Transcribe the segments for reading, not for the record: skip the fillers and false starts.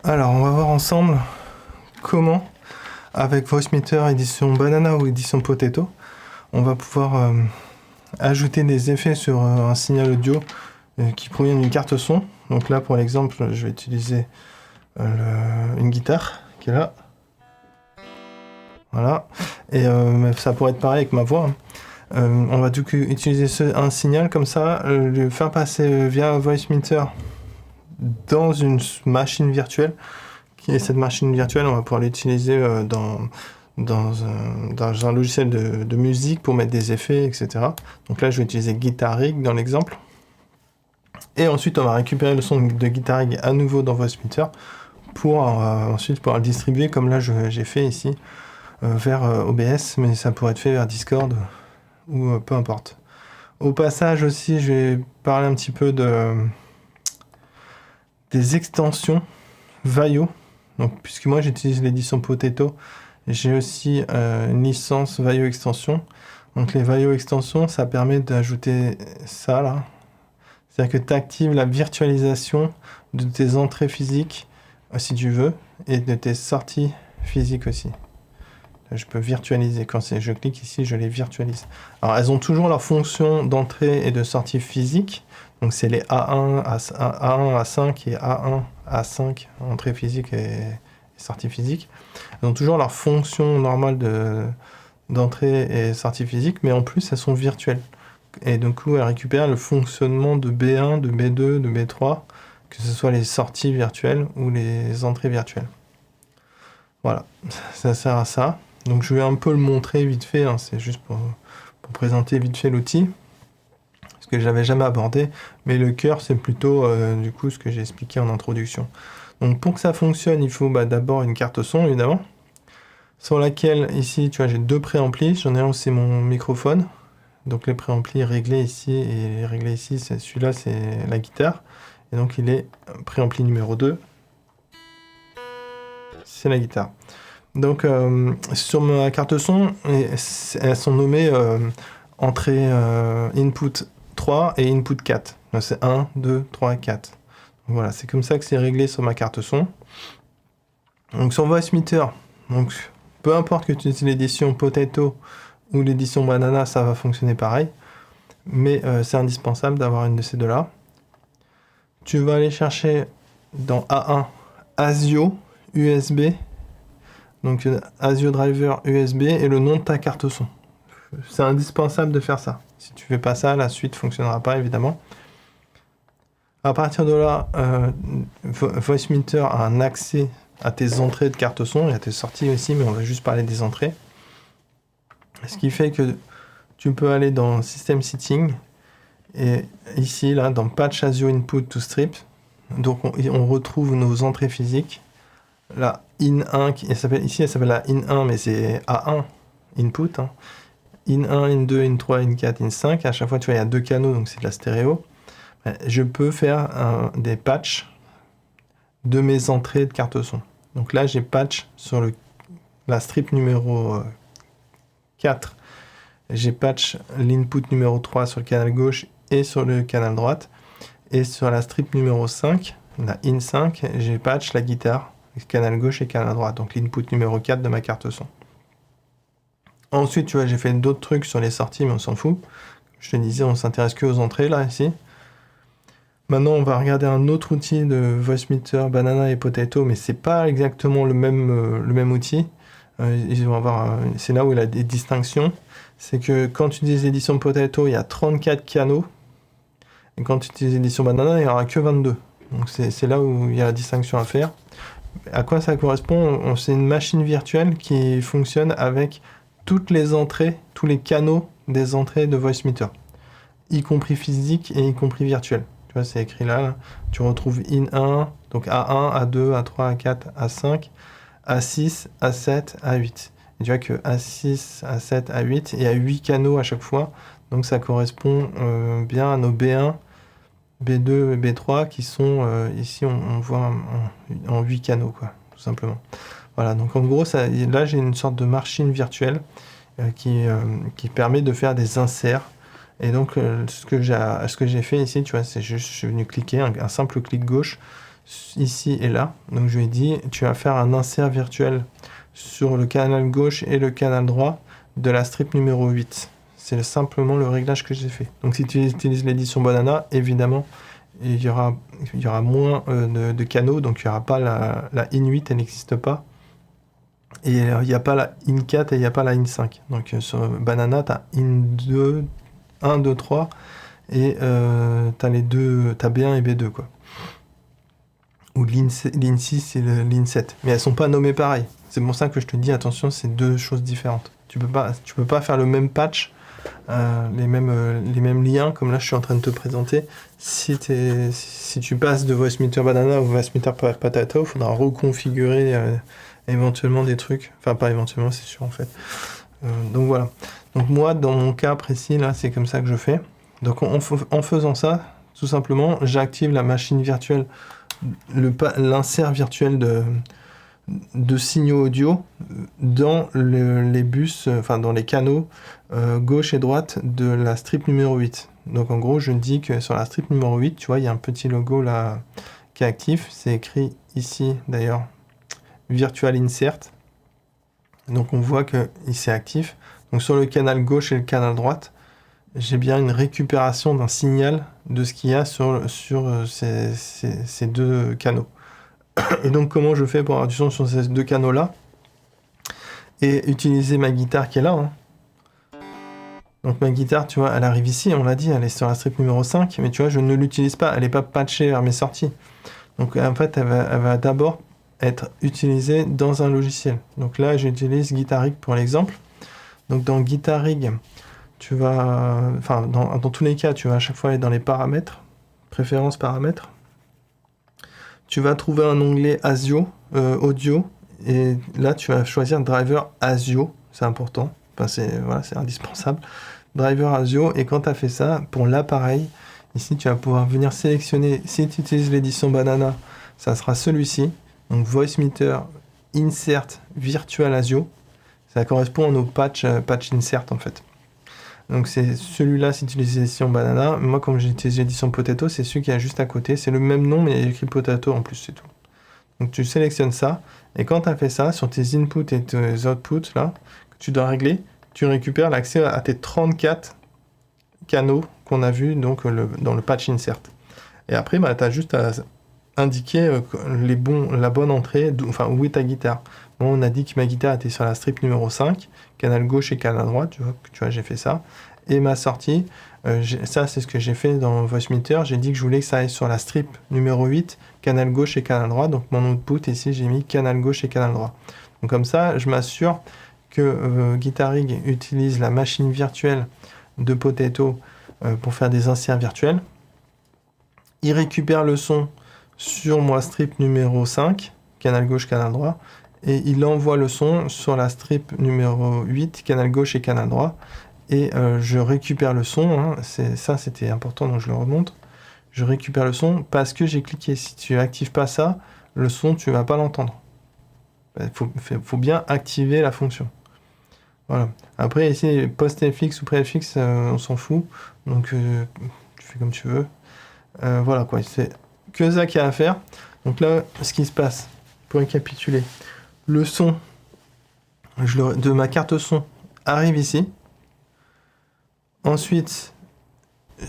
Alors, on va voir ensemble comment, avec Voicemeeter édition Banana ou édition Potato, on va pouvoir ajouter des effets sur un signal audio qui provient d'une carte son. Donc là, pour l'exemple, je vais utiliser une guitare qui est là. Voilà. Et ça pourrait être pareil avec ma voix. On va du coup utiliser un signal comme ça, le faire passer via Voicemeeter dans une machine virtuelle. Et cette machine virtuelle, on va pouvoir l'utiliser dans un logiciel de musique pour mettre des effets, etc. Donc là, je vais utiliser Guitar Rig dans l'exemple. Et ensuite, on va récupérer le son de Guitar Rig à nouveau dans Voicemeeter pour ensuite pouvoir le distribuer comme là j'ai fait ici vers OBS, mais ça pourrait être fait vers Discord ou peu importe. Au passage aussi, je vais parler un petit peu des extensions Vaio. Donc, puisque moi j'utilise l'édition Potato, j'ai aussi une licence Vaio Extension. Donc les Vaio Extensions, ça permet d'ajouter ça là. C'est-à-dire que tu actives la virtualisation de tes entrées physiques, si tu veux, et de tes sorties physiques aussi. Je peux virtualiser. Quand je clique ici, je les virtualise. Alors, elles ont toujours leur fonction d'entrée et de sortie physique. Donc, c'est les A1, A1, A5 et A1, A5, entrée physique et sortie physique. Elles ont toujours leur fonction normale d'entrée et sortie physique, mais en plus, elles sont virtuelles. Et du coup, elles récupèrent le fonctionnement de B1, de B2, de B3, que ce soit les sorties virtuelles ou les entrées virtuelles. Voilà, ça sert à ça. Donc je vais un peu le montrer vite fait, hein, c'est juste pour présenter vite fait l'outil, parce que je l'avais jamais abordé, mais le cœur c'est plutôt du coup ce que j'ai expliqué en introduction. Donc pour que ça fonctionne, il faut d'abord une carte son évidemment, sur laquelle ici tu vois j'ai deux préamplis, j'en ai un où c'est mon microphone, donc les préamplis réglés ici et réglés ici, celui-là c'est la guitare, et donc il est préampli numéro 2, c'est la guitare. Donc sur ma carte son, elles sont nommées entrée input 3 et input 4. Donc c'est 1, 2, 3, 4. Donc, voilà, c'est comme ça que c'est réglé sur ma carte son. Donc sur Voicemeeter, donc peu importe que tu utilises l'édition Potato ou l'édition Banana, ça va fonctionner pareil. Mais c'est indispensable d'avoir une de ces deux-là. Tu vas aller chercher dans A1 ASIO USB. Donc ASIO Driver USB et le nom de ta carte son. C'est indispensable de faire ça. Si tu fais pas ça, la suite fonctionnera pas évidemment. À partir de là, Voicemeeter a un accès à tes entrées de carte son et à tes sorties aussi, mais on va juste parler des entrées. Ce qui fait que tu peux aller dans System Setting et ici là dans Patch ASIO Input to Strip. Donc on retrouve nos entrées physiques. La in1, ici elle s'appelle la in1, mais c'est A1 input. Hein. In1, in2, in3, in4, in5. À chaque fois, tu vois, il y a deux canaux, donc c'est de la stéréo. Je peux faire des patchs de mes entrées de carte son. Donc là, j'ai patch sur la strip numéro 4. J'ai patch l'input numéro 3 sur le canal gauche et sur le canal droite. Et sur la strip numéro 5, la in5, j'ai patch la guitare. Canal gauche et canal droit, donc l'input numéro 4 de ma carte son. Ensuite, tu vois, j'ai fait d'autres trucs sur les sorties, mais on s'en fout. Je te disais, on s'intéresse que aux entrées, là, ici. Maintenant, on va regarder un autre outil de Voicemeeter, Banana et Potato, mais c'est pas exactement le même outil. Ils vont avoir, c'est là où il a des distinctions. C'est que quand tu utilises l'édition Potato, il y a 34 canaux. Et quand tu utilises l'édition Banana, il n'y aura que 22. Donc c'est là où il y a la distinction à faire. À quoi ça correspond? C'est une machine virtuelle qui fonctionne avec toutes les entrées, tous les canaux des entrées de Voicemeeter, y compris physique et y compris virtuel. Tu vois, c'est écrit là. Tu retrouves in1, donc A1, A2, A3, A4, A5, A6, A7, A8. Et tu vois que A6, A7, A8, il y a 8 canaux à chaque fois. Donc ça correspond bien à nos B1, B2 et B3 qui sont ici on voit en 8 canaux quoi, tout simplement. Voilà, donc en gros là j'ai une sorte de machine virtuelle qui permet de faire des inserts. Et donc ce que j'ai fait ici, tu vois, c'est juste je suis venu cliquer un simple clic gauche ici et là. Donc je lui ai dit, tu vas faire un insert virtuel sur le canal gauche et le canal droit de la strip numéro 8. C'est simplement le réglage que j'ai fait. Donc si tu utilises l'édition Banana, évidemment, il y aura moins de canaux, donc il n'y aura pas la in 8, elle n'existe pas. Et il n'y a pas la in 4 et il n'y a pas la in 5. Donc sur Banana, tu as in 2, 1, 2, 3, et tu as les deux, tu as B1 et B2, quoi. Ou l'in 6 et l'in 7. Mais elles sont pas nommées pareil. C'est pour ça que je te dis, attention, c'est deux choses différentes. Tu peux pas faire le même patch, les mêmes liens, comme là je suis en train de te présenter. Si tu passes de Voicemeeter Banana ou Voicemeeter Potato, il faudra reconfigurer éventuellement des trucs. Enfin, pas éventuellement, c'est sûr en fait. Donc voilà. Donc moi, dans mon cas précis, là, c'est comme ça que je fais. Donc en faisant ça, tout simplement, j'active la machine virtuelle, l'insert virtuel de signaux audio dans les bus, enfin dans les canaux gauche et droite de la strip numéro 8. Donc en gros, je dis que sur la strip numéro 8, tu vois, il y a un petit logo là qui est actif. C'est écrit ici d'ailleurs, Virtual Insert. Donc on voit qu'il s'est actif. Donc sur le canal gauche et le canal droite, j'ai bien une récupération d'un signal de ce qu'il y a sur ces deux canaux. Et donc comment je fais pour avoir du son sur ces deux canaux-là et utiliser ma guitare qui est là, hein. Donc ma guitare, tu vois, elle arrive ici, on l'a dit, elle est sur la strip numéro 5, mais tu vois, je ne l'utilise pas, elle n'est pas patchée vers mes sorties. Donc en fait, elle va d'abord être utilisée dans un logiciel. Donc là, j'utilise Guitar Rig pour l'exemple. Donc dans Guitar Rig, tu vas, enfin dans tous les cas, tu vas à chaque fois aller dans les paramètres, préférences paramètres. Tu vas trouver un onglet ASIO, audio, et là tu vas choisir driver ASIO, c'est important, enfin c'est indispensable. Driver ASIO, et quand tu as fait ça, pour l'appareil, ici tu vas pouvoir venir sélectionner, si tu utilises l'édition Banana, ça sera celui-ci, donc Voicemeeter Insert Virtual ASIO, ça correspond au patch Insert en fait. Donc c'est celui-là si tu utilises l'édition Banana. Moi, comme j'utilise l'édition Potato, c'est celui qui est juste à côté. C'est le même nom, mais il y a écrit Potato en plus, c'est tout. Donc tu sélectionnes ça. Et quand tu as fait ça, sur tes inputs et tes outputs, là, que tu dois régler, tu récupères l'accès à tes 34 canaux qu'on a vus donc, dans le patch Insert. Et après, bah, tu as juste à indiquer la bonne entrée, où est ta guitare. Bon, on a dit que ma guitare était sur la strip numéro 5, canal gauche et canal droit, tu vois j'ai fait ça. Et ma sortie, ça c'est ce que j'ai fait dans Voicemeeter, j'ai dit que je voulais que ça aille sur la strip numéro 8, canal gauche et canal droit, donc mon output ici j'ai mis canal gauche et canal droit. Donc comme ça, je m'assure que Guitar Rig utilise la machine virtuelle de Potato pour faire des inserts virtuels. Il récupère le son sur ma strip numéro 5, canal gauche, canal droit, et il envoie le son sur la strip numéro 8, canal gauche et canal droit, et je récupère le son, hein, c'était important, donc je le remonte, je récupère le son parce que j'ai cliqué. Si tu n'actives pas ça, le son, tu vas pas l'entendre. Il faut bien activer la fonction. Voilà. Après, ici, post-FX ou pré-FX, on s'en fout, donc tu fais comme tu veux. Voilà quoi, c'est que ça qu'il y a à faire. Donc là, ce qui se passe, pour récapituler, le son de ma carte son arrive ici. Ensuite,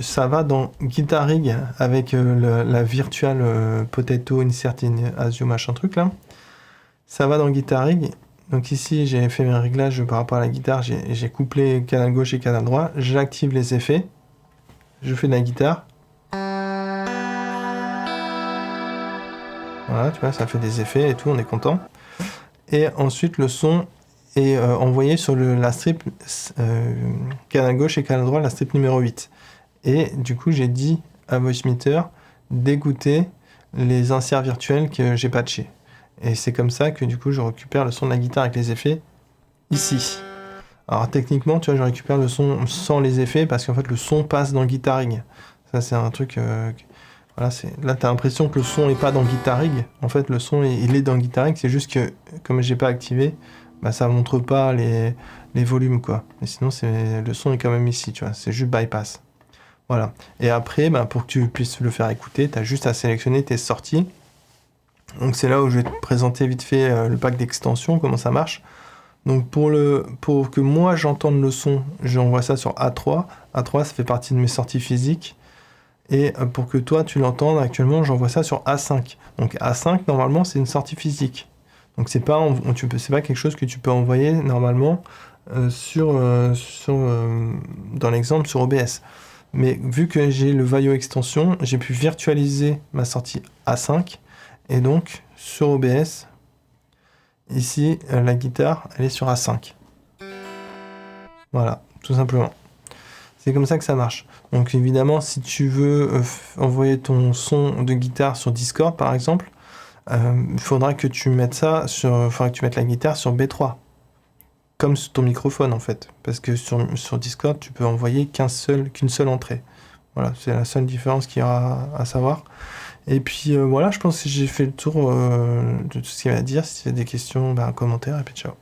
ça va dans Guitar Rig avec la virtual Potato Insert ASIO machin truc là. Ça va dans Guitar Rig. Donc ici, j'ai fait mes réglages par rapport à la guitare. J'ai couplé canal gauche et canal droit. J'active les effets. Je fais de la guitare. Voilà, tu vois, ça fait des effets et tout, on est content. Et ensuite, le son est envoyé sur la strip canal gauche et canal droit, la strip numéro 8. Et du coup, j'ai dit à Voicemeeter d'écouter les inserts virtuels que j'ai patchés. Et c'est comme ça que du coup, je récupère le son de la guitare avec les effets ici. Alors techniquement, tu vois, je récupère le son sans les effets parce qu'en fait, le son passe dans Guitar Rig. Ça, c'est un truc... Voilà, là, tu as l'impression que le son n'est pas dans Guitar Rig. En fait, le son, il est dans Guitar Rig. C'est juste que, comme j'ai pas activé, bah, ça montre pas les volumes, quoi. Mais sinon, le son est quand même ici, tu vois. C'est juste bypass. Voilà. Et après, bah, pour que tu puisses le faire écouter, tu as juste à sélectionner tes sorties. Donc c'est là où je vais te présenter vite fait le pack d'extension, comment ça marche. Donc pour que moi j'entende le son, j'envoie ça sur A3. A3 ça fait partie de mes sorties physiques. Et pour que toi tu l'entendes actuellement, j'envoie ça sur A5. Donc A5 normalement c'est une sortie physique. Donc c'est pas quelque chose que tu peux envoyer normalement dans l'exemple sur OBS. Mais vu que j'ai le Vaio extension, j'ai pu virtualiser ma sortie A5. Et donc sur OBS, ici la guitare elle est sur A5. Voilà, tout simplement. C'est comme ça que ça marche. Donc évidemment, si tu veux envoyer ton son de guitare sur Discord, par exemple, il faudra que tu mettes la guitare sur B3, comme sur ton microphone en fait. Parce que sur Discord, tu peux envoyer qu'une seule entrée. Voilà, c'est la seule différence qu'il y aura à savoir. Et puis voilà, je pense que j'ai fait le tour de tout ce qu'il y a à dire. Si tu as des questions, un commentaire et puis ciao.